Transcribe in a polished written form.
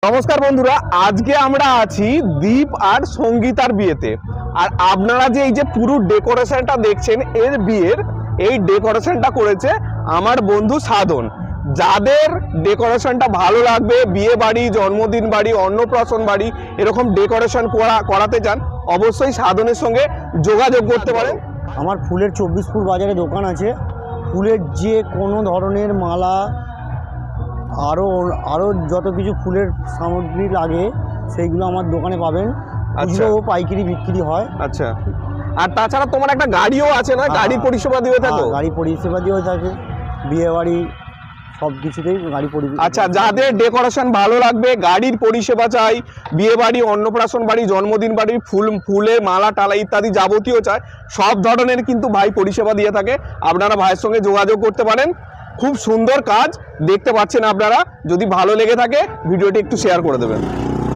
নমস্কার বন্ধুরা, আজকে আমরা আছি দীপ আর সঙ্গীতার বিয়েতে। আর আপনারা যে এই যে পুরো ডেকোরেশনটা দেখছেন এর বিয়ের, এই ডেকোরেশনটা করেছে আমার বন্ধু সাধন। যাদের ডেকোরেশনটা ভালো লাগবে, বিয়ে বাড়ি, জন্মদিন বাড়ি, অন্নপ্রাশন বাড়ি এরকম ডেকোরেশন করাতে চান, অবশ্যই সাধনের সঙ্গে যোগাযোগ করতে পারেন। আমার ফুলের 24 বাজারে দোকান আছে। ফুলের যে কোনো ধরনের মালা, আরও যত কিছু ফুলের সামগ্রী লাগে সেইগুলো আমার দোকানে পাবেন। আচ্ছা, খুচরো ও পাইকারি বিক্রি হয়। আচ্ছা। আর তাছাড়া তোমার একটা গাড়িও আছে না? গাড়ির পরিষেবা দিয়ে থাকো? গাড়ি পরিষেবা দিয়েও থাকে, বিয়ে বাড়ি সব কিছুতেই গাড়ি পরিষেবা। আচ্ছা, যাদের ডেকোরেশন ভালো লাগবে, গাড়ির পরিষেবা চাই, বিয়ে বাড়ি, অন্নপ্রাশন বাড়ি, জন্মদিন বাড়ি, ফুলের মালা টালা ইত্যাদি যাবতীয় চাই, সব ধরনের কিন্তু ভাই পরিষেবা দিয়ে থাকে। আপনারা ভাইয়ের সঙ্গে যোগাযোগ করতে পারেন। খুব সুন্দর কাজ দেখতে পাচ্ছেন আপনারা। যদি ভালো লেগে থাকে ভিডিওটি একটু শেয়ার করে দেবেন।